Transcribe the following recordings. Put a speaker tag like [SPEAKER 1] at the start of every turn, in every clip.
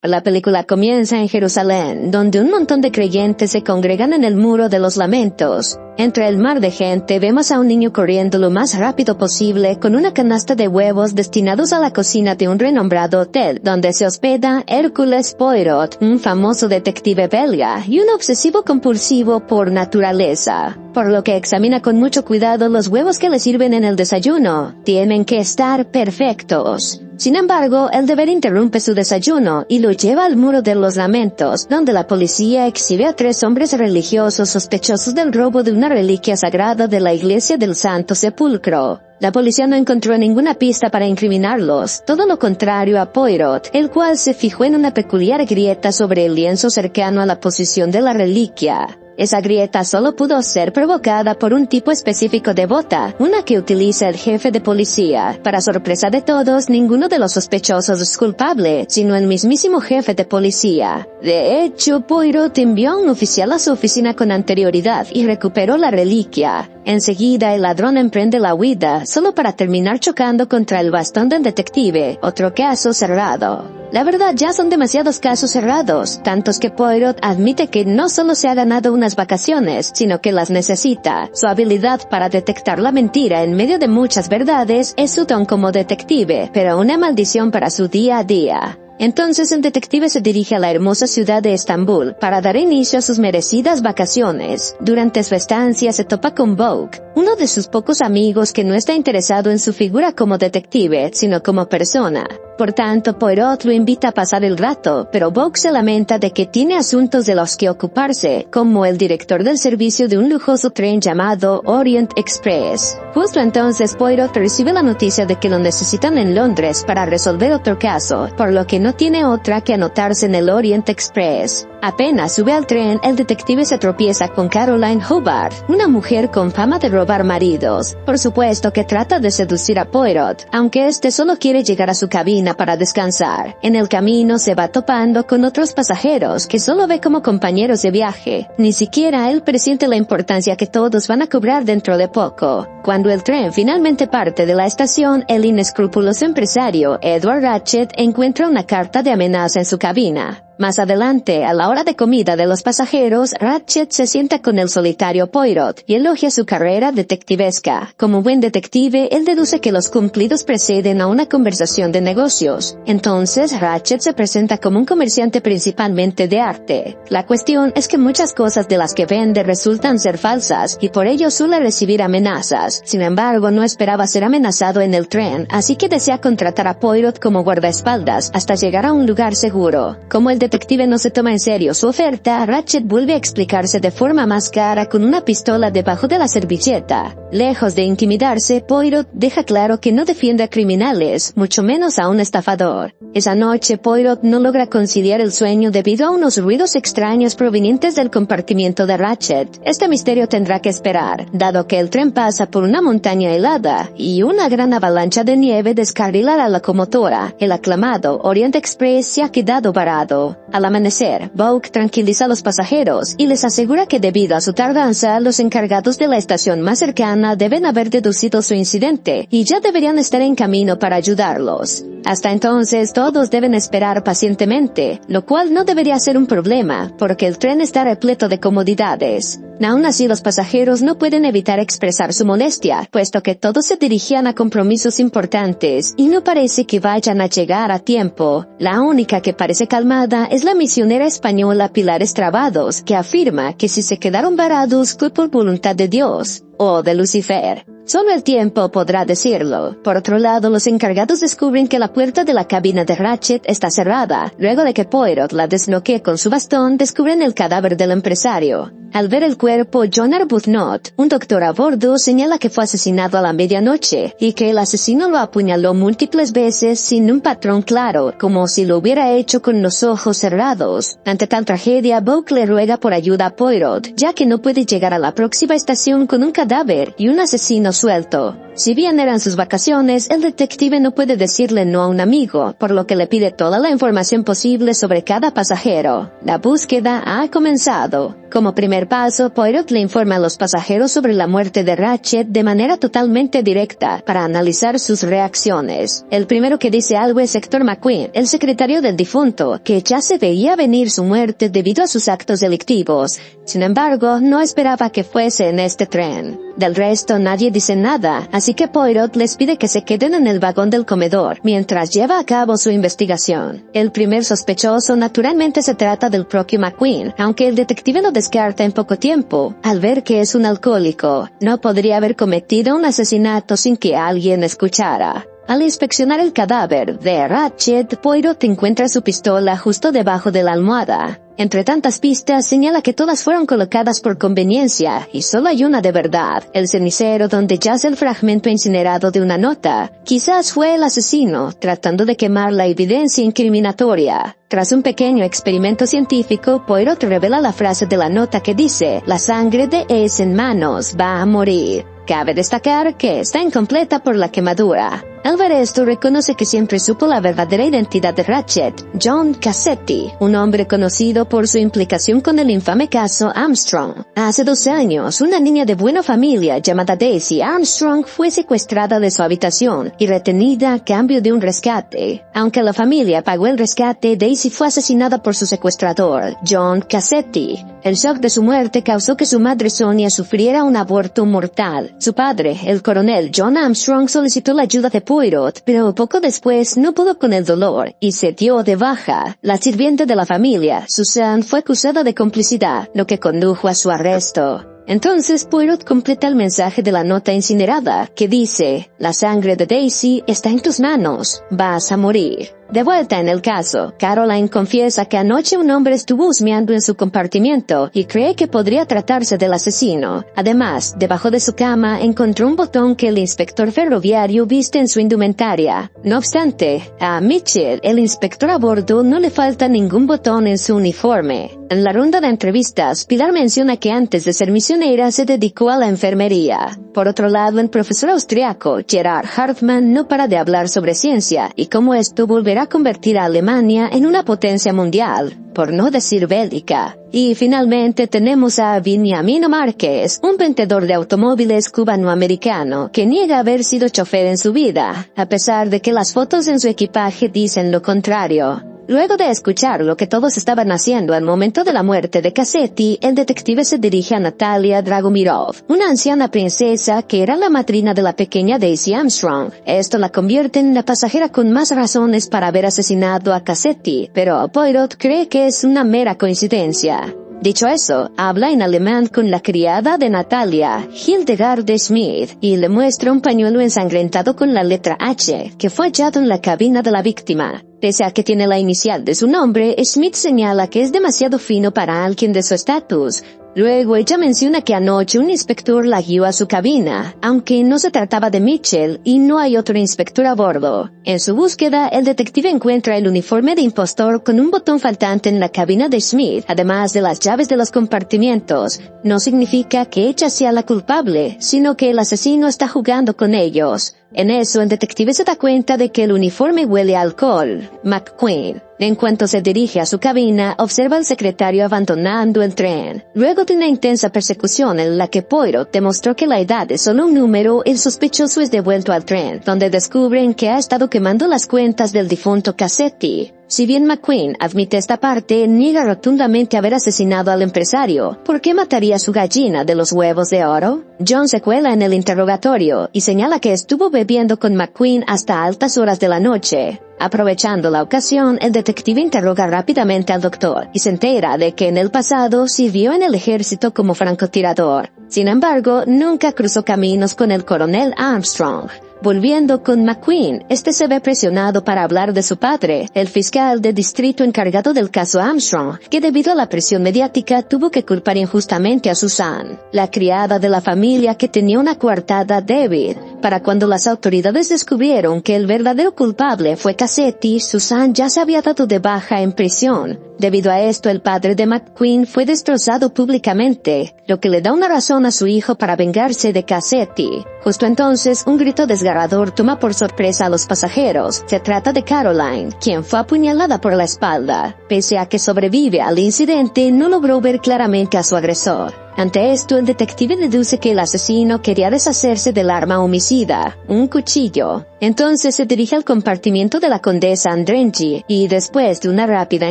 [SPEAKER 1] La película comienza en Jerusalén, donde un montón de creyentes se congregan en el Muro de los Lamentos. Entre el mar de gente vemos a un niño corriendo lo más rápido posible con una canasta de huevos destinados a la cocina de un renombrado hotel, donde se hospeda Hercule Poirot, un famoso detective belga y un obsesivo compulsivo por naturaleza, por lo que examina con mucho cuidado los huevos que le sirven en el desayuno. Tienen que estar perfectos. Sin embargo, el deber interrumpe su desayuno y lo lleva al Muro de los Lamentos, donde la policía exhibe a 3 hombres religiosos sospechosos del robo de una reliquia sagrada de la Iglesia del Santo Sepulcro. La policía no encontró ninguna pista para incriminarlos, todo lo contrario a Poirot, el cual se fijó en una peculiar grieta sobre el lienzo cercano a la posición de la reliquia. Esa grieta solo pudo ser provocada por un tipo específico de bota, una que utiliza el jefe de policía. Para sorpresa de todos, ninguno de los sospechosos es culpable, sino el mismísimo jefe de policía. De hecho, Poirot envió a un oficial a su oficina con anterioridad y recuperó la reliquia. Enseguida el ladrón emprende la huida, solo para terminar chocando contra el bastón del detective, otro caso cerrado. La verdad, ya son demasiados casos cerrados, tantos que Poirot admite que no solo se ha ganado unas vacaciones, sino que las necesita. Su habilidad para detectar la mentira en medio de muchas verdades es su don como detective, pero una maldición para su día a día. Entonces el detective se dirige a la hermosa ciudad de Estambul para dar inicio a sus merecidas vacaciones. Durante su estancia se topa con Bogue, uno de sus pocos amigos que no está interesado en su figura como detective, sino como persona. Por tanto, Poirot lo invita a pasar el rato, pero Bogue se lamenta de que tiene asuntos de los que ocuparse, como el director del servicio de un lujoso tren llamado Orient Express. Justo entonces Poirot recibe la noticia de que lo necesitan en Londres para resolver otro caso, por lo que no tiene otra que anotarse en el Orient Express. Apenas sube al tren, el detective se tropieza con Caroline Hubbard, una mujer con fama de robar maridos. Por supuesto que trata de seducir a Poirot, aunque este solo quiere llegar a su cabina para descansar. En el camino se va topando con otros pasajeros que solo ve como compañeros de viaje. Ni siquiera él presiente la importancia que todos van a cobrar dentro de poco. Cuando el tren finalmente parte de la estación, el inescrupuloso empresario Edward Ratchet encuentra una carta de amenaza en su cabina. Más adelante, a la hora de comida de los pasajeros, Ratchet se sienta con el solitario Poirot y elogia su carrera detectivesca. Como buen detective, él deduce que los cumplidos preceden a una conversación de negocios. Entonces, Ratchet se presenta como un comerciante principalmente de arte. La cuestión es que muchas cosas de las que vende resultan ser falsas y por ello suele recibir amenazas. Sin embargo, no esperaba ser amenazado en el tren, así que desea contratar a Poirot como guardaespaldas hasta llegar a un lugar seguro. Como el detective no se toma en serio su oferta, Ratchet vuelve a explicarse de forma más clara con una pistola debajo de la servilleta. Lejos de intimidarse, Poirot deja claro que no defiende a criminales, mucho menos a un estafador. Esa noche, Poirot no logra conciliar el sueño debido a unos ruidos extraños provenientes del compartimiento de Ratchet. Este misterio tendrá que esperar, dado que el tren pasa por una montaña helada y una gran avalancha de nieve descarrila la locomotora. El aclamado Orient Express se ha quedado varado. Al amanecer, Bogue tranquiliza a los pasajeros y les asegura que debido a su tardanza, los encargados de la estación más cercana deben haber deducido su incidente y ya deberían estar en camino para ayudarlos. Hasta entonces, todos deben esperar pacientemente, lo cual no debería ser un problema, porque el tren está repleto de comodidades. Aún así, los pasajeros no pueden evitar expresar su molestia, puesto que todos se dirigían a compromisos importantes y no parece que vayan a llegar a tiempo. La única que parece calmada es la misionera española Pilar Estrabados, que afirma que si se quedaron varados fue por voluntad de Dios, o de Lucifer. Solo el tiempo podrá decirlo. Por otro lado, los encargados descubren que la puerta de la cabina de Ratchet está cerrada. Luego de que Poirot la desbloquee con su bastón, descubren el cadáver del empresario. Al ver el cuerpo, John Arbuthnot, un doctor a bordo, señala que fue asesinado a la medianoche y que el asesino lo apuñaló múltiples veces sin un patrón claro, como si lo hubiera hecho con los ojos cerrados. Ante tal tragedia, Bogue le ruega por ayuda a Poirot, ya que no puede llegar a la próxima estación con un cadáver y un asesino suelto. Si bien eran sus vacaciones, el detective no puede decirle no a un amigo, por lo que le pide toda la información posible sobre cada pasajero. La búsqueda ha comenzado. Como primer paso, Poirot le informa a los pasajeros sobre la muerte de Ratched de manera totalmente directa, para analizar sus reacciones. El primero que dice algo es Hector McQueen, el secretario del difunto, que ya se veía venir su muerte debido a sus actos delictivos. Sin embargo, no esperaba que fuese en este tren. Del resto nadie dice nada, así que Poirot les pide que se queden en el vagón del comedor, mientras lleva a cabo su investigación. El primer sospechoso naturalmente se trata del propio McQueen, aunque el detective lo descarta en poco tiempo, al ver que es un alcohólico. No podría haber cometido un asesinato sin que alguien escuchara. Al inspeccionar el cadáver de Ratched, Poirot encuentra su pistola justo debajo de la almohada. Entre tantas pistas, señala que todas fueron colocadas por conveniencia, y solo hay una de verdad, el cenicero donde yace el fragmento incinerado de una nota. Quizás fue el asesino, tratando de quemar la evidencia incriminatoria. Tras un pequeño experimento científico, Poirot revela la frase de la nota que dice: «La sangre de Ace en manos va a morir». Cabe destacar que está incompleta por la quemadura. Al ver esto, reconoce que siempre supo la verdadera identidad de Ratched, John Cassetti, un hombre conocido por su implicación con el infame caso Armstrong. Hace 12 años, una niña de buena familia llamada Daisy Armstrong fue secuestrada de su habitación y retenida a cambio de un rescate. Aunque la familia pagó el rescate, Daisy fue asesinada por su secuestrador, John Cassetti. El shock de su muerte causó que su madre Sonia sufriera un aborto mortal. Su padre, el coronel John Armstrong, solicitó la ayuda de Poirot, pero poco después no pudo con el dolor y se dio de baja. La sirviente de la familia, Susan, fue acusada de complicidad, lo que condujo a su arresto. Entonces Poirot completa el mensaje de la nota incinerada, que dice: «La sangre de Daisy está en tus manos, vas a morir». De vuelta en el caso, Caroline confiesa que anoche un hombre estuvo husmeando en su compartimiento y cree que podría tratarse del asesino. Además, debajo de su cama encontró un botón que el inspector ferroviario viste en su indumentaria. No obstante, a Mitchell, el inspector a bordo, no le falta ningún botón en su uniforme. En la ronda de entrevistas, Pilar menciona que antes de ser misionera se dedicó a la enfermería. Por otro lado, el profesor austriaco Gerard Hartmann no para de hablar sobre ciencia y cómo esto volverá a convertir a Alemania en una potencia mundial, por no decir bélica. Y finalmente tenemos a Viniamino Márquez, un vendedor de automóviles cubano-americano, que niega haber sido chofer en su vida, a pesar de que las fotos en su equipaje dicen lo contrario. Luego de escuchar lo que todos estaban haciendo al momento de la muerte de Cassetti, el detective se dirige a Natalia Dragomirov, una anciana princesa que era la madrina de la pequeña Daisy Armstrong. Esto la convierte en la pasajera con más razones para haber asesinado a Cassetti, pero Poirot cree que es una mera coincidencia. Dicho eso, habla en alemán con la criada de Natalia, Hildegarde Schmidt, y le muestra un pañuelo ensangrentado con la letra H, que fue hallado en la cabina de la víctima. Pese a que tiene la inicial de su nombre, Schmidt señala que es demasiado fino para alguien de su estatus. Luego ella menciona que anoche un inspector la guió a su cabina, aunque no se trataba de Mitchell y no hay otro inspector a bordo. En su búsqueda, el detective encuentra el uniforme de impostor con un botón faltante en la cabina de Schmidt, además de las llaves de los compartimientos. No significa que ella sea la culpable, sino que el asesino está jugando con ellos. En eso, el detective se da cuenta de que el uniforme huele a alcohol. McQueen, en cuanto se dirige a su cabina, observa al secretario abandonando el tren. Luego de una intensa persecución en la que Poirot demostró que la edad es solo un número, el sospechoso es devuelto al tren, donde descubren que ha estado quemando las cuentas del difunto Cassetti. Si bien McQueen admite esta parte, niega rotundamente haber asesinado al empresario. ¿Por qué mataría a su gallina de los huevos de oro? John se cuela en el interrogatorio y señala que estuvo bebiendo con McQueen hasta altas horas de la noche. Aprovechando la ocasión, el detective interroga rápidamente al doctor y se entera de que en el pasado sirvió en el ejército como francotirador. Sin embargo, nunca cruzó caminos con el coronel Armstrong. Volviendo con McQueen, este se ve presionado para hablar de su padre, el fiscal de distrito encargado del caso Armstrong, que debido a la presión mediática tuvo que culpar injustamente a Susan, la criada de la familia que tenía una coartada débil. Para cuando las autoridades descubrieron que el verdadero culpable fue Cassetti, Susan ya se había dado de baja en prisión. Debido a esto, el padre de McQueen fue destrozado públicamente, lo que le da una razón a su hijo para vengarse de Cassetti. Justo entonces, un grito desgarrador toma por sorpresa a los pasajeros. Se trata de Caroline, quien fue apuñalada por la espalda. Pese a que sobrevive al incidente, no logró ver claramente a su agresor. Ante esto, el detective deduce que el asesino quería deshacerse del arma homicida, un cuchillo. Entonces se dirige al compartimiento de la condesa Andrengi y después de una rápida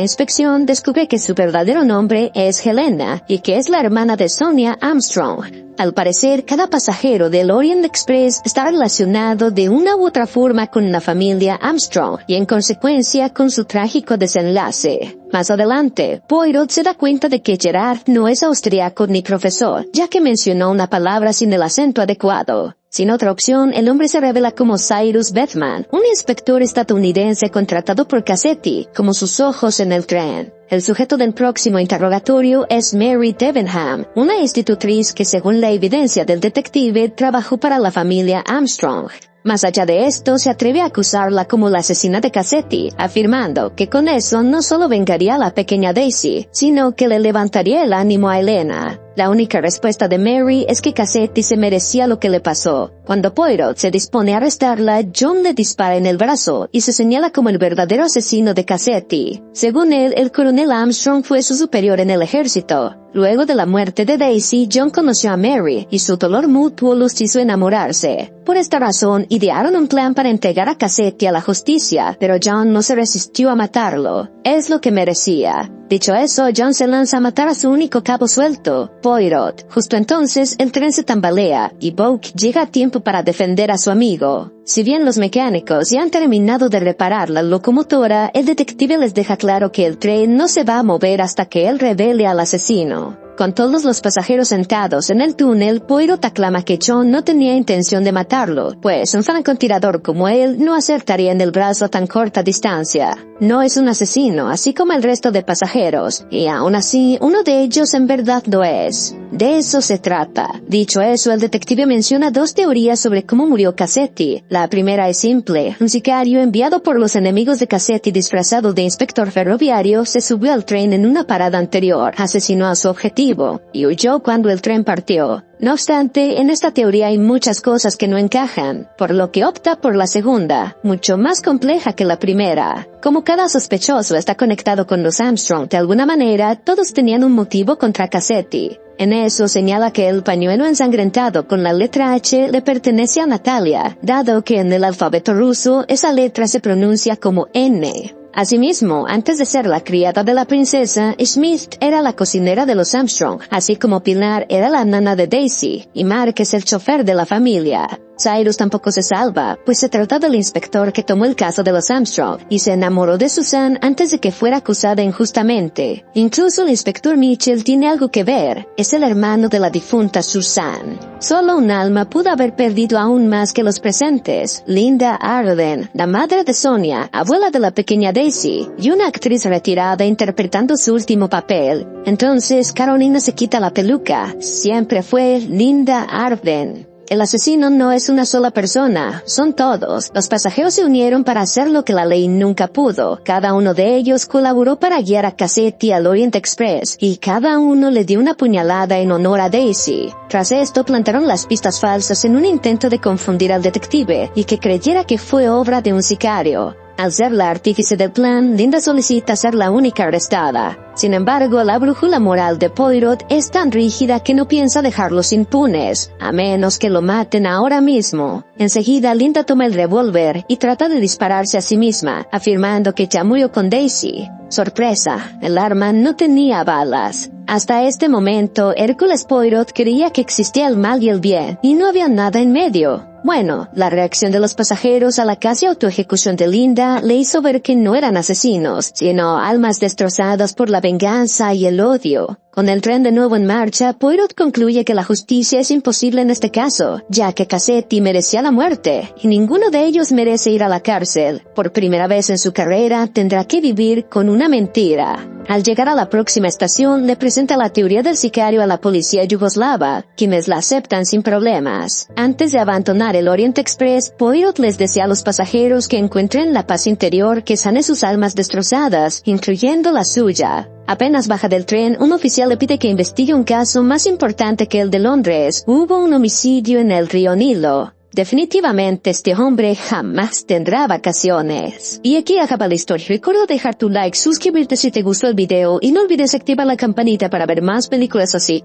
[SPEAKER 1] inspección descubre que su verdadero nombre es Helena y que es la hermana de Sonia Armstrong. Al parecer, cada pasajero del Orient Express está relacionado de una u otra forma con la familia Armstrong y en consecuencia con su trágico desenlace. Más adelante, Poirot se da cuenta de que Gerard no es austriaco ni profesor, ya que mencionó una palabra sin el acento adecuado. Sin otra opción, el hombre se revela como Cyrus Bethman, un inspector estadounidense contratado por Cassetti, como sus ojos en el tren. El sujeto del próximo interrogatorio es Mary Debenham, una institutriz que según la evidencia del detective trabajó para la familia Armstrong. Más allá de esto, se atreve a acusarla como la asesina de Cassetti, afirmando que con eso no solo vengaría a la pequeña Daisy, sino que le levantaría el ánimo a Elena. La única respuesta de Mary es que Cassetti se merecía lo que le pasó. Cuando Poirot se dispone a arrestarla, John le dispara en el brazo y se señala como el verdadero asesino de Cassetti. Según él, el coronel Armstrong fue su superior en el ejército. Luego de la muerte de Daisy, John conoció a Mary y su dolor mutuo los hizo enamorarse. Por esta razón, idearon un plan para entregar a Cassetti a la justicia, pero John no se resistió a matarlo. Es lo que merecía. Dicho eso, John se lanza a matar a su único cabo suelto, Poirot. Justo entonces, el tren se tambalea y Boak llega a tiempo para defender a su amigo. Si bien los mecánicos ya han terminado de reparar la locomotora, el detective les deja claro que el tren no se va a mover hasta que él revele al asesino. Con todos los pasajeros sentados en el túnel, Poirot aclama que John no tenía intención de matarlo, pues un francotirador como él no acertaría en el brazo a tan corta distancia. No es un asesino, así como el resto de pasajeros, y aún así, uno de ellos en verdad lo es. De eso se trata. Dicho eso, el detective menciona dos teorías sobre cómo murió Cassetti. La primera es simple. Un sicario enviado por los enemigos de Cassetti disfrazado de inspector ferroviario se subió al tren en una parada anterior, asesinó a su objetivo y huyó cuando el tren partió. No obstante, en esta teoría hay muchas cosas que no encajan, por lo que opta por la segunda, mucho más compleja que la primera. Como cada sospechoso está conectado con los Armstrong de alguna manera, todos tenían un motivo contra Cassetti. En eso señala que el pañuelo ensangrentado con la letra H le pertenece a Natalia, dado que en el alfabeto ruso esa letra se pronuncia como N. Asimismo, antes de ser la criada de la princesa, Smith era la cocinera de los Armstrong, así como Pilar era la nana de Daisy, y Mark es el chofer de la familia. Cyrus tampoco se salva, pues se trata del inspector que tomó el caso de los Armstrong y se enamoró de Susan antes de que fuera acusada injustamente. Incluso el inspector Mitchell tiene algo que ver, es el hermano de la difunta Susan. Solo un alma pudo haber perdido aún más que los presentes, Linda Arden, la madre de Sonia, abuela de la pequeña Daisy, y una actriz retirada interpretando su último papel. Entonces Carolina se quita la peluca, siempre fue Linda Arden. El asesino no es una sola persona, son todos. Los pasajeros se unieron para hacer lo que la ley nunca pudo. Cada uno de ellos colaboró para guiar a Cassetti al Orient Express, y cada uno le dio una puñalada en honor a Daisy. Tras esto plantaron las pistas falsas en un intento de confundir al detective, y que creyera que fue obra de un sicario. Al ser la artífice del plan, Linda solicita ser la única arrestada. Sin embargo, la brújula moral de Poirot es tan rígida que no piensa dejarlos impunes, a menos que lo maten ahora mismo. Enseguida, Linda toma el revólver y trata de dispararse a sí misma, afirmando que ya murió con Daisy. Sorpresa, el arma no tenía balas. Hasta este momento, Hércules Poirot creía que existía el mal y el bien, y no había nada en medio. Bueno, la reacción de los pasajeros a la casi autoejecución de Linda le hizo ver que no eran asesinos, sino almas destrozadas por la venganza y el odio. Con el tren de nuevo en marcha, Poirot concluye que la justicia es imposible en este caso, ya que Cassetti merecía la muerte, y ninguno de ellos merece ir a la cárcel. Por primera vez en su carrera, tendrá que vivir con una mentira. Al llegar a la próxima estación, le presenta la teoría del sicario a la policía yugoslava, quienes la aceptan sin problemas. Antes de abandonar el Orient Express, Poirot les desea a los pasajeros que encuentren la paz interior que sane sus almas destrozadas, incluyendo la suya. Apenas baja del tren, un oficial le pide que investigue un caso más importante que el de Londres. Hubo un homicidio en el río Nilo. Definitivamente este hombre jamás tendrá vacaciones. Y aquí acaba la historia. Recuerda dejar tu like, suscribirte si te gustó el video y no olvides activar la campanita para ver más películas así.